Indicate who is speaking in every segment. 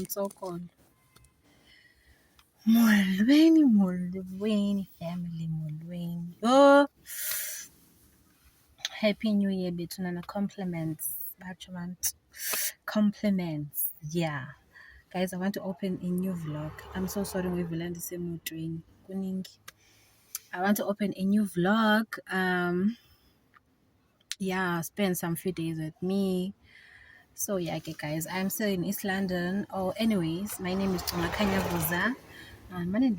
Speaker 1: Tsokolo. Molweni family, molweni. Oh, Happy New Year, between compliments. Compliments. Yeah. Guys, I want to open a new vlog. I'm so sorry we've landed same train. I want to open a new vlog. Yeah, spend some few days with me. So yeah, okay guys, I'm still in East London. Oh, anyways, my name is Tongakhanya Vuza. My name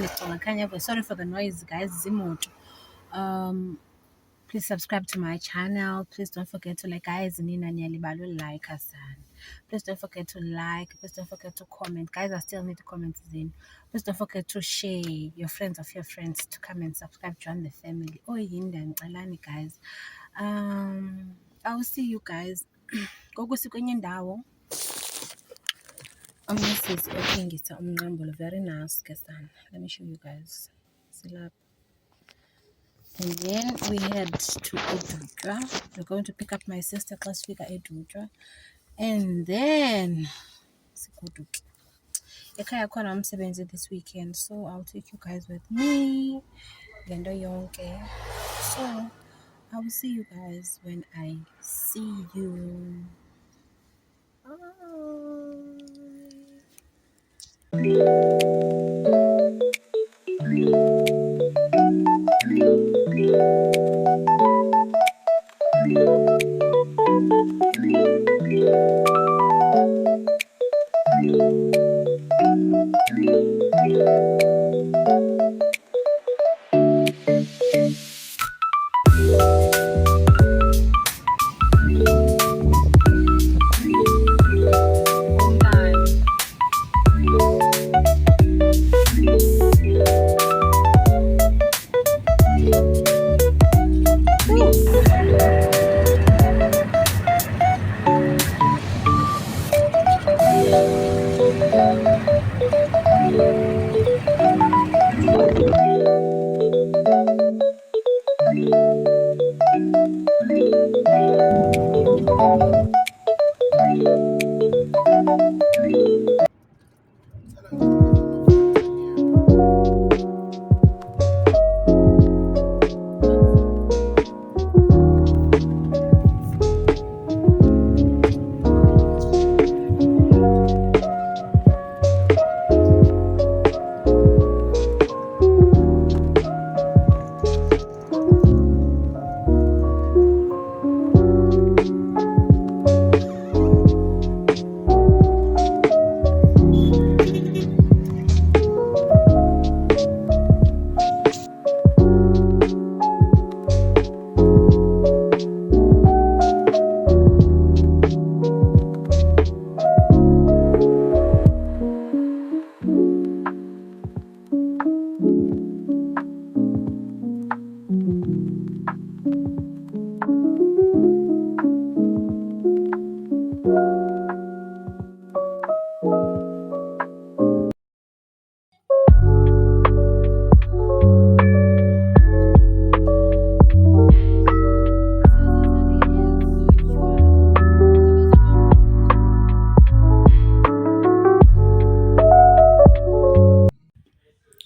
Speaker 1: is Tongakhanya Vuza. Sorry for the noise, guys. Zimoto. Please subscribe to my channel. Please don't forget to like, guys. Like us. Please don't forget to like. Please don't forget to comment, guys. I still need the comments in. Please don't forget to share your friends of your friends to come and subscribe, join the family. Oh, Alani, guys. I'll see you guys. Gogo sikwenye ndawo. This is very nice. Let me show you guys. And then we head to IDutywa. We're going to pick up my sister class figure IDutywa. And then ekhaya khona umsebenzi this weekend, so I'll take you guys with me. So I will see you guys when I see you.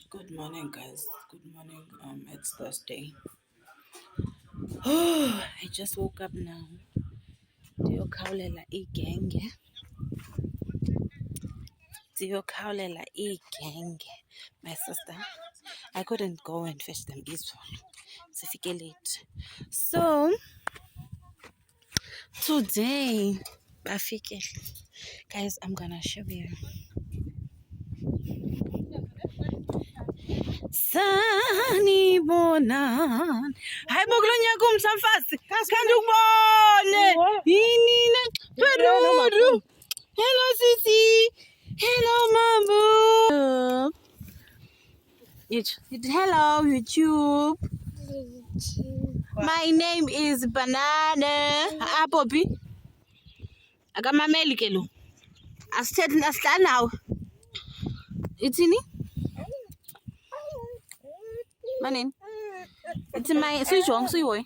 Speaker 1: Good morning, guys. Good morning. It's Thursday. Oh, I just woke up now. Ndiyokawulela igenge. My sister. I couldn't go and fetch them easily. Sifike late. So today, guys, I'm gonna show you. Sanibonani. Hayi bokulonyaka umsamfasi. Kanti ukubone. Yini Peru. Hello Sisi. Hello Mamu. Hello YouTube. My name is Banana. Bobby. Akamameli ke lo. Asithethi asihlala nawe. Ithini? Manini? It's my suyijonga.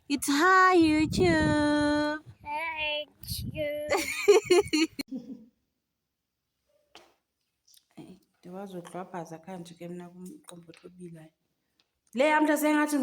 Speaker 1: It's hi YouTube.
Speaker 2: Hi YouTube.
Speaker 1: Wazodlwabhaza kanje ke mna kumqombothi obilayo. Le yam sengathi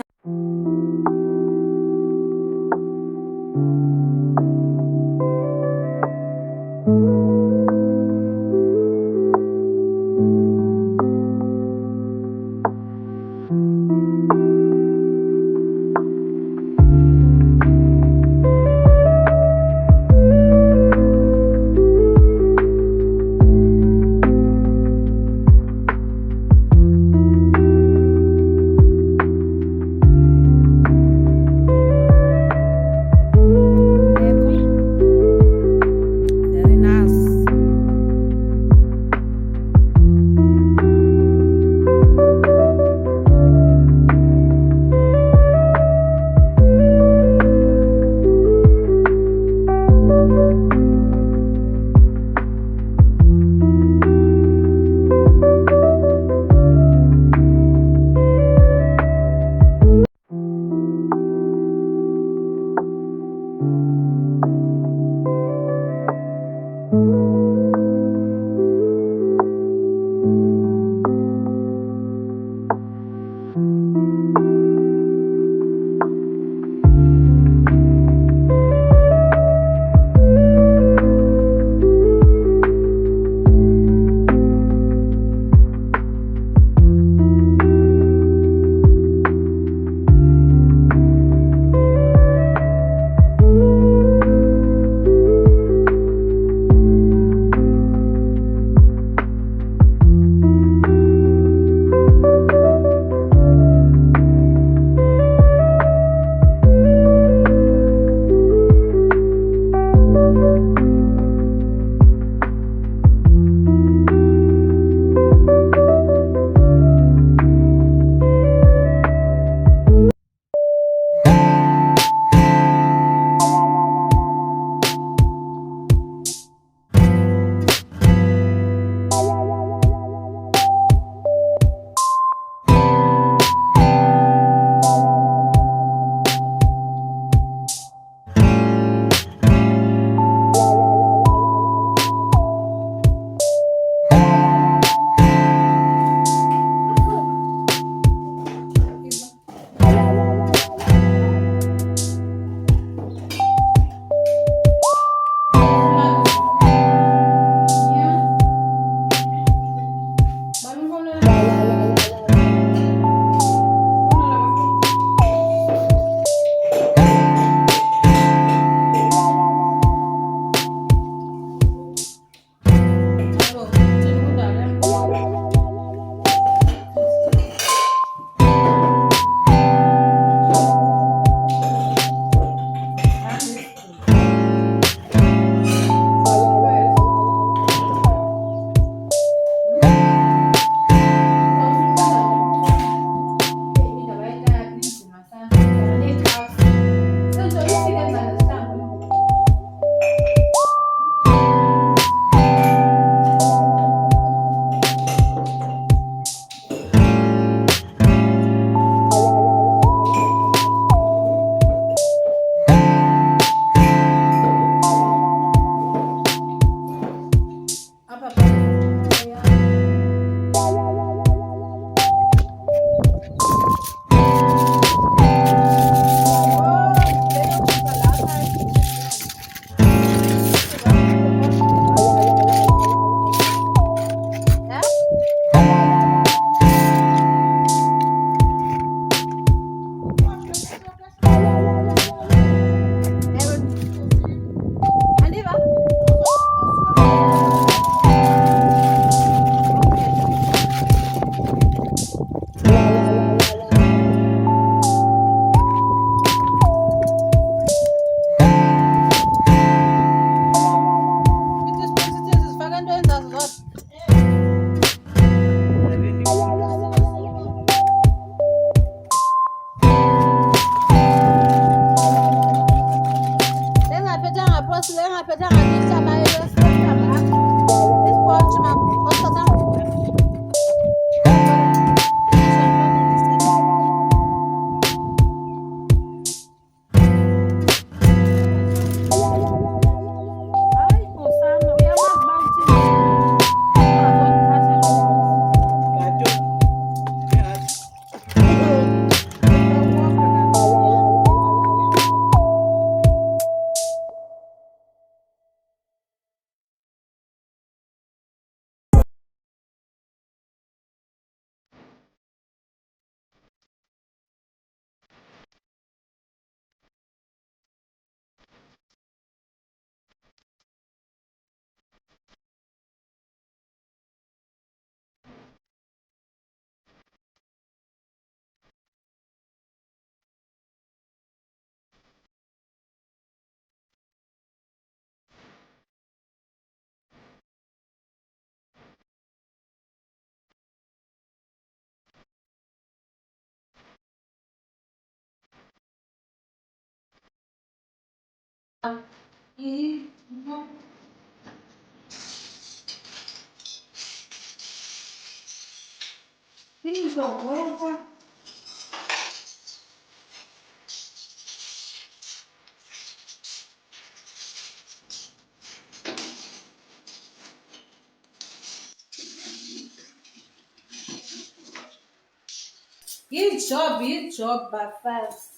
Speaker 1: Job, bafaz.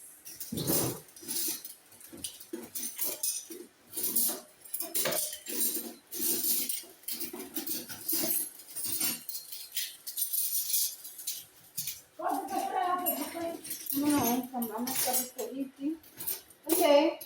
Speaker 1: Não, vamos fazer isso. Ok.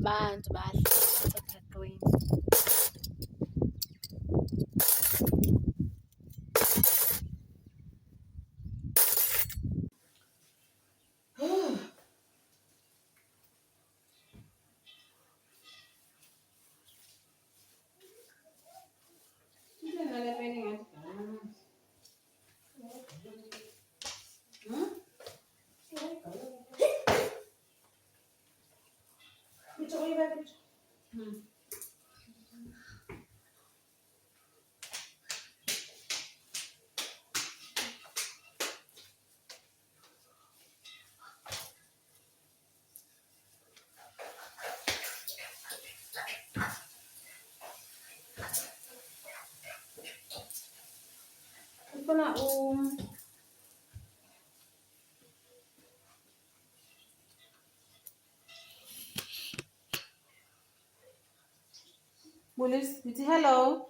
Speaker 1: Abantu bahle basekhaqweni. Ufuna Bulis, it's hello.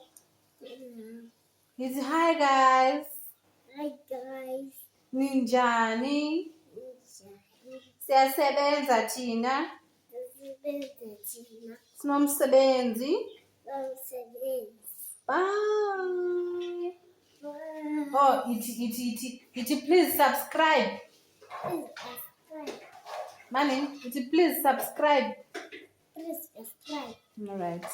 Speaker 1: It's hi guys. Hi guys. Ninjani? Siyasebenza thina. Sinomsebenzi. Bye. Oh, it please subscribe. Money, it please subscribe. Please subscribe. All right.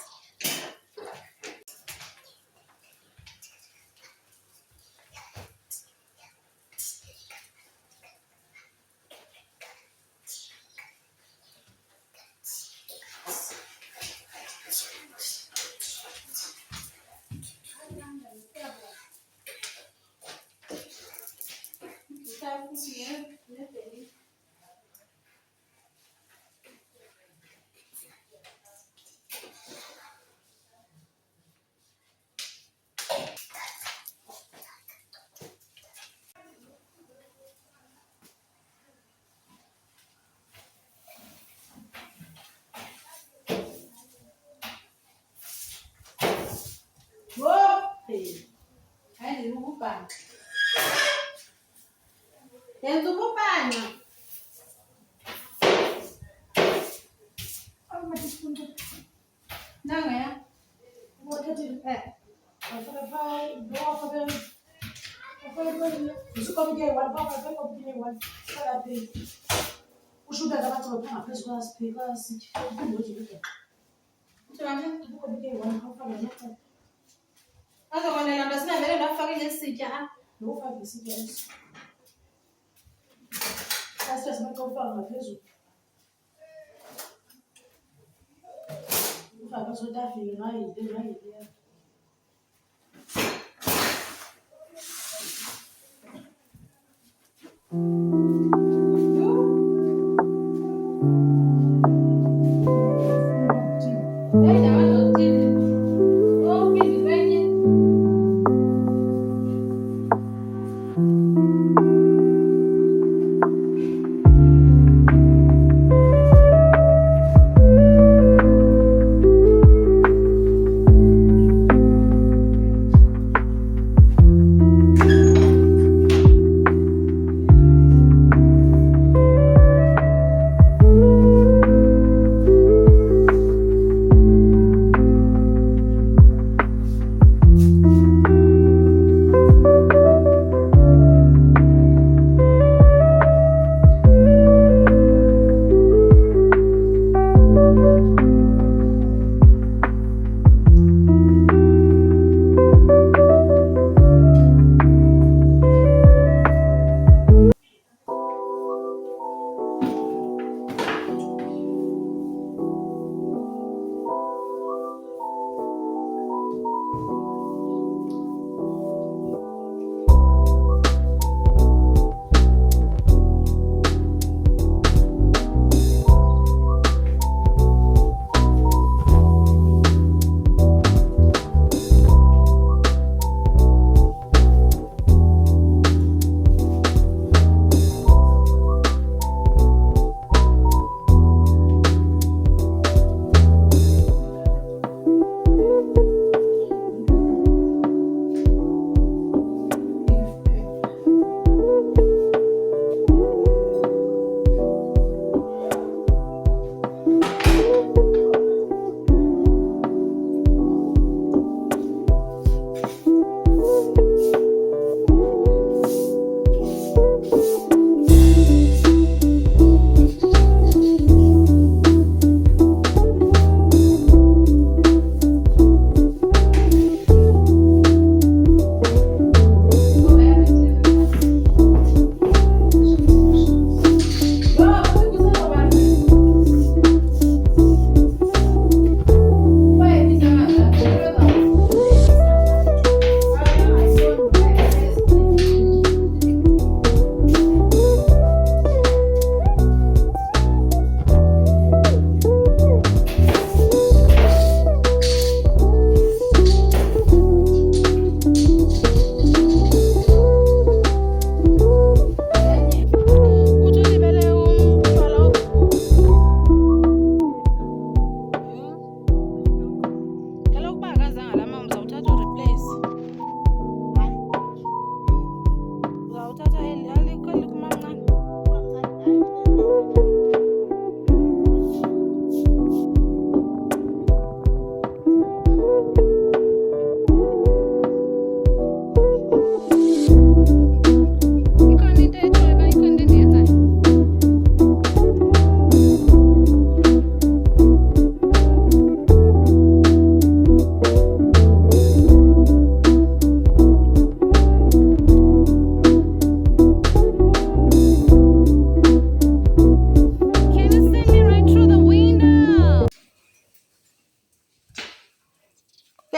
Speaker 1: Yenza ukubhanya. Nangaya. Azokwanela nto sinavele ndafaka ngesitya. Ndofaka isitya eso. Asitya sibaqofaka ngaphezulu. Ufaka sotafile ngayile.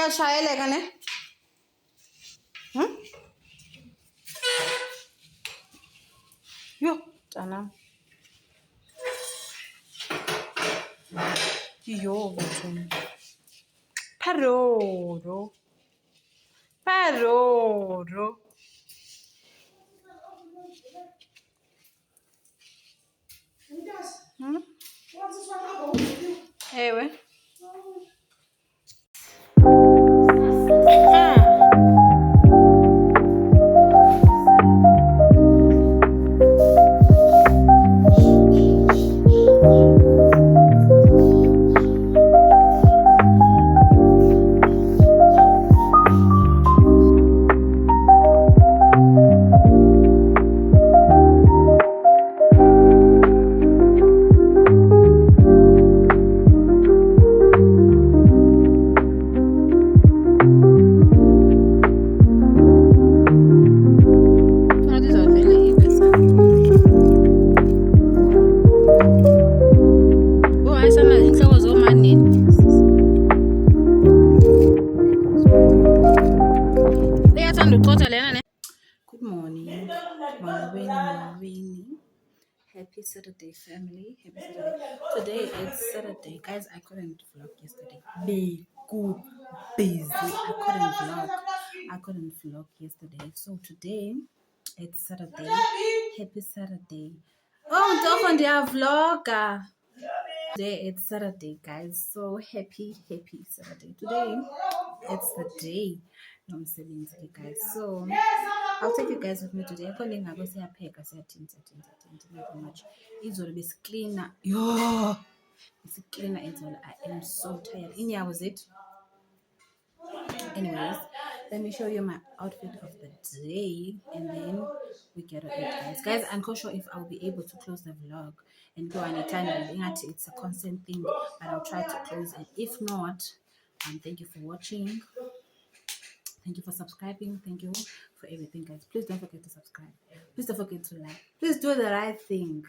Speaker 1: uyashayeleka ne? Yo, mntanam. Yo, bethuni. Paroro. Ewe. Good morning, morning. Happy Saturday, family. Happy Saturday. Today is Saturday. Guys, I couldn't vlog yesterday. Be good busy. I couldn't vlog yesterday. So today, it's Saturday. Happy Saturday. Oh, don't on their vlogger. Today it's Saturday, guys. So happy Saturday. Today it's the day umsebenzi, guys. So I'll take you guys with me today. According to siyapheka not much. Izolo besiklina. Yo, besiklina izolo. I am so tired. Inyawo zethu. Anyways, let me show you my outfit of the day and then we get to it, guys. I'm not sure if I'll be able to close the vlog and go on a time. It's a constant thing, but I'll try to close it. If not, thank you for watching. Thank you for subscribing. Thank you for everything, guys. Please don't forget to subscribe. Please don't forget to like. Please do the right thing.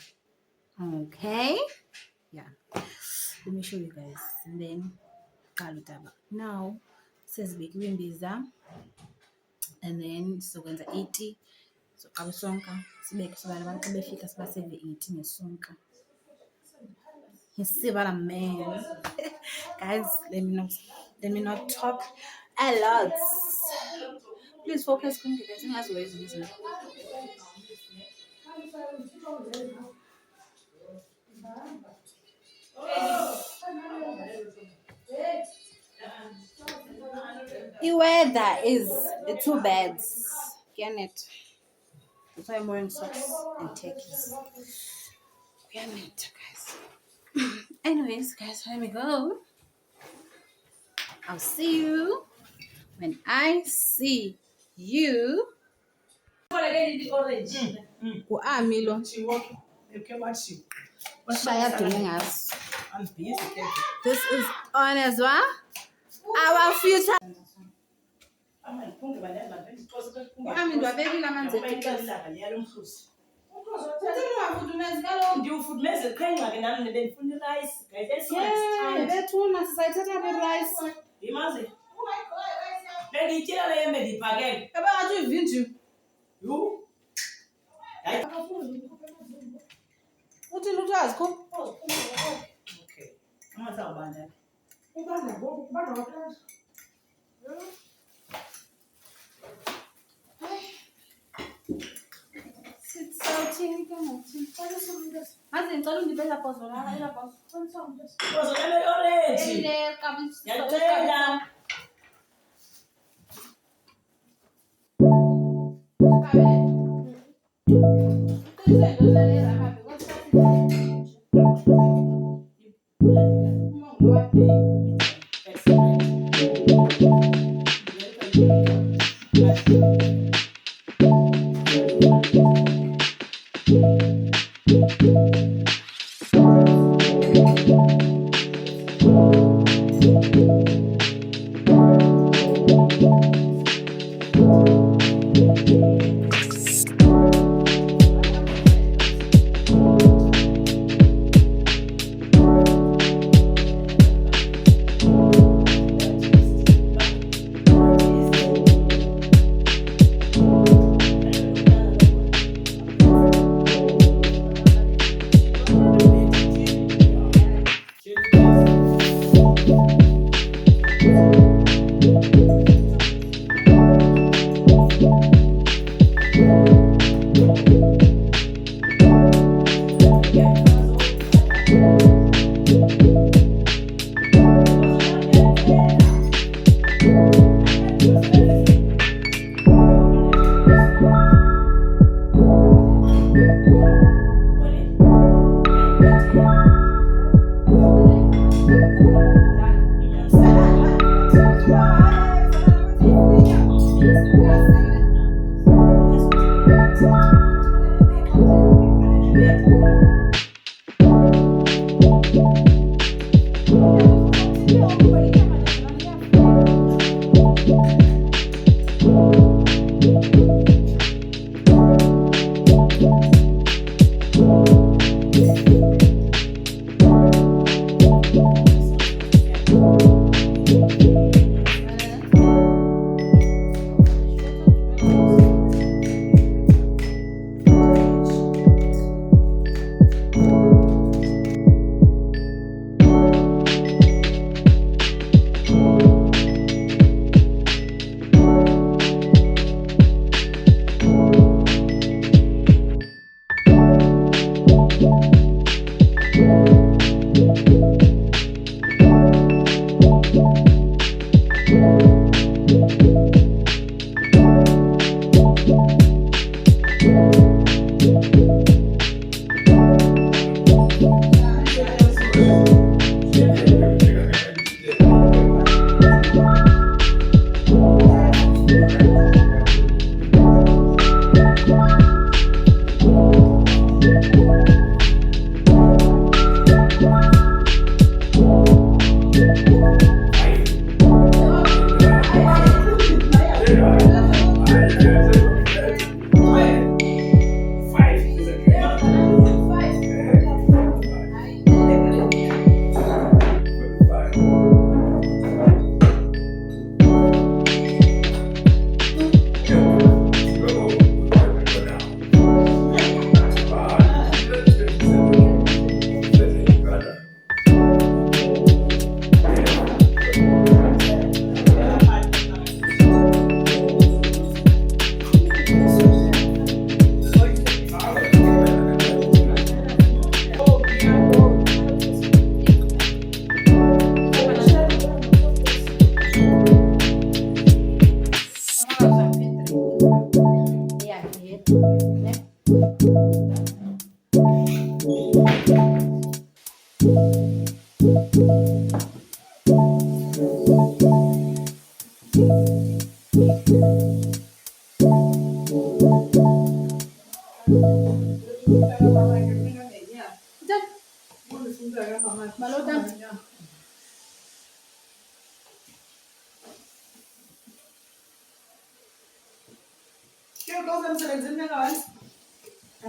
Speaker 1: Okay? Yeah. Let me show you guys. And then now says big wimbiza. And then so when the 80 so awusonka sibeke sobala abantu befika sibaseve 80 ngesonka. Yesibala man. Guys, let me not talk a lot. Please focus on guys. As always. The weather is too bad. Get it? That's why I'm wearing socks and takis. Get it, guys. Anyways, guys, let me go. I'll see you when I see you. Milo. This is honest, what? Our future.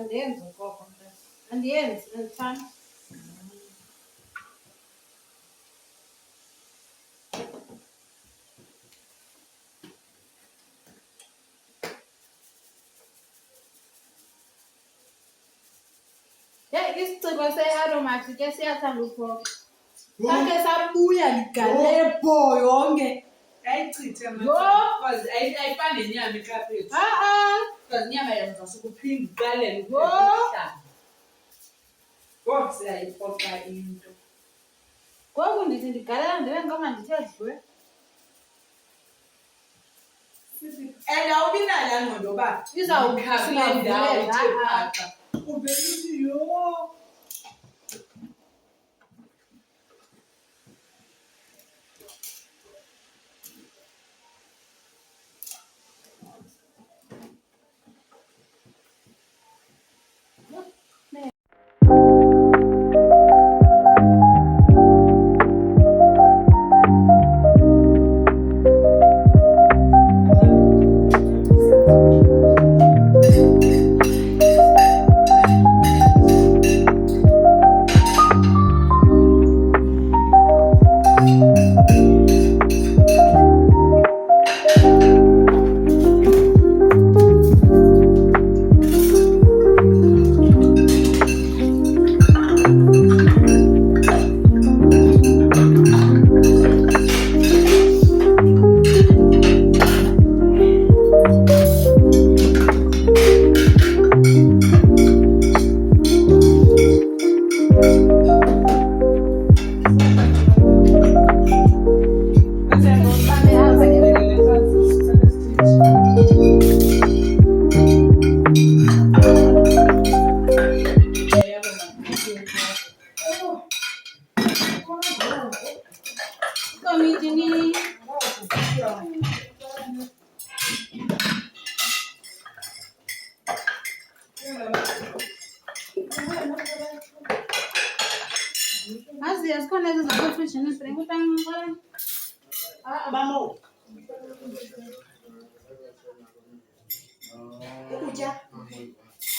Speaker 1: Andiyenzi ukoko, andiyenzi, andithandi. Isiciko se-aromat ke siyathanda ukoko. Sakhe sabuya ligalebho yonke. Yayichithe because ayifani nenyama ikaphethu. Because inyama yenza sukuphinde uqalele ukuhlala. Ngoku siyayiphoxa into. Ngoku ndithi ndigalela ndibe ngoma ndithe dlwe. And awubinayo laa ngqondo yoba izawukhafule ndawo ithe phaka. Ubelithi yho. zikhona ezi zakufrigini uzibrenge utanga.
Speaker 2: Mamo. Ukutya.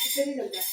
Speaker 2: Uselile mntana.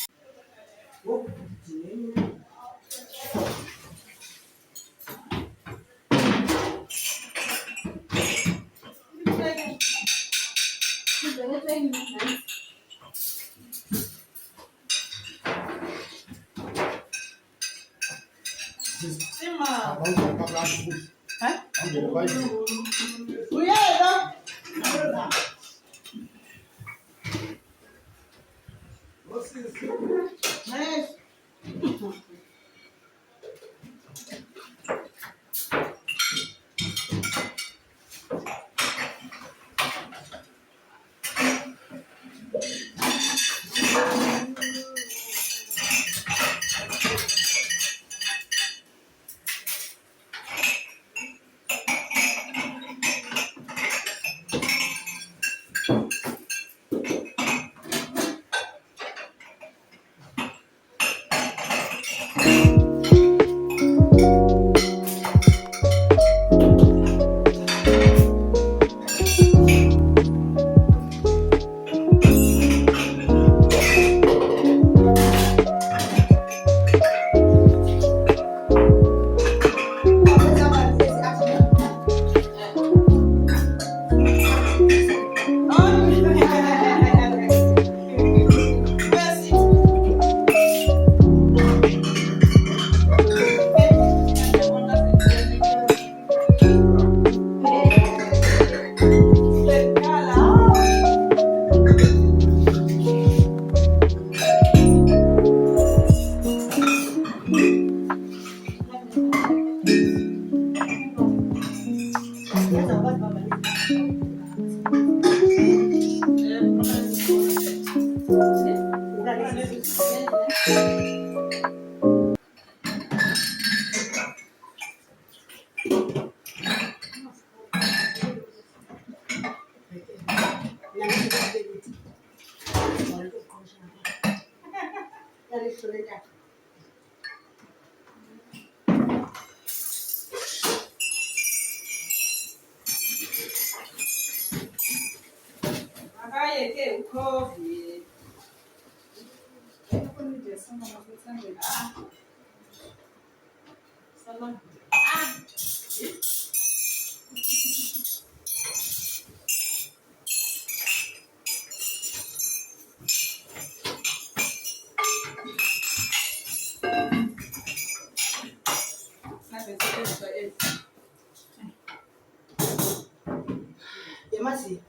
Speaker 2: Yamazi.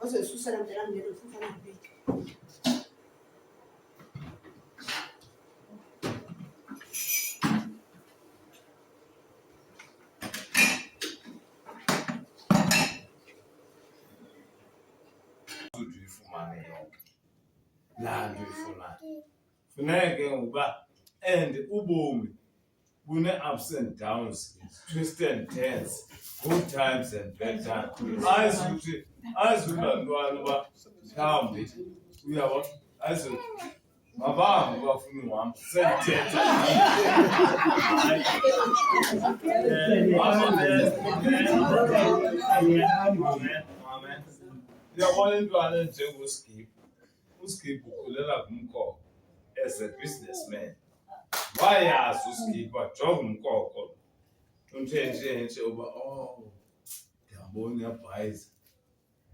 Speaker 2: Ose susana mtana mneno susana mbiki.
Speaker 3: Uyifumane yonke laa nto uyifunayo. Funeke uba and ubomi bune-ups and downs, twists and turns, good times and bad times. Ayizuthi lantwana uba mhlawumbi uyabo ayizuthi mabambi bafuna uhamba sendithetha. Uyabona intwana enjengoSkip. uSkip ukhulela kumkoko as a businessman. Wayazi uSkip wajonga umkoko nje uba ndiyabona iyabhayiza.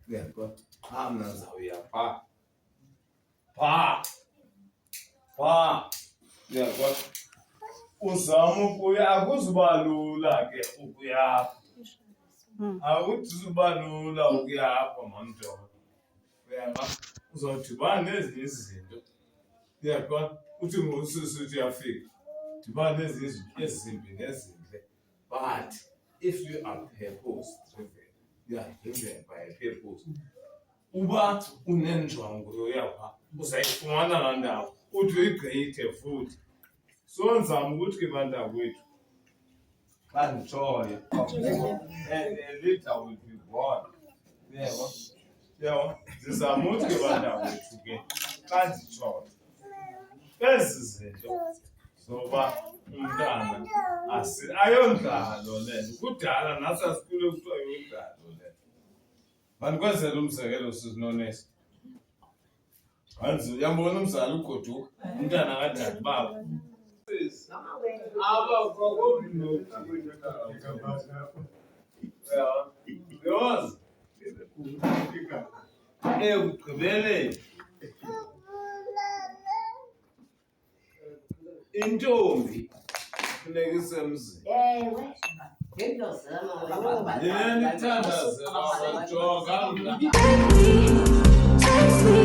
Speaker 3: Uyaqonda xa mna ndizawuya phaa uyaqonda uzama ukuya akuzuba lula ke ukuyapha. Akuzuba lula ukuyapha mamntombazana. Uyaqonda uzawudibana nezinye izinto. Uyaqonda uthi ngosusuthi uyafika dibana nezinye izinto ezimbi nezintle. But if you are purpose driven, you are driven by a purpose. Uba unenjongo yoyapha uzayifumana laa ndawo uthi uyigqithe futhi. So ndizama ukuthi ke bantakwethu xa nditshoyo and later will be born. Uyabo ndizama ukuthi ke bantakwethu ke xa nditshoyo ezi zinto zoba umntana ayondlalo le nto. Kudala nathi asikhule kuthiwa yondlalo le nto. Mandikwenzela umzekelo sizinonesi. Anzi uyambona umzali ugoduka umntana kadade baba. Aba kwakodinoti. Yoza. Ekugqibeleni intombi funeka isemzini.
Speaker 2: Ewe. Ngiyozama wena.
Speaker 3: Yena ithandazela ukujonga.
Speaker 4: Text me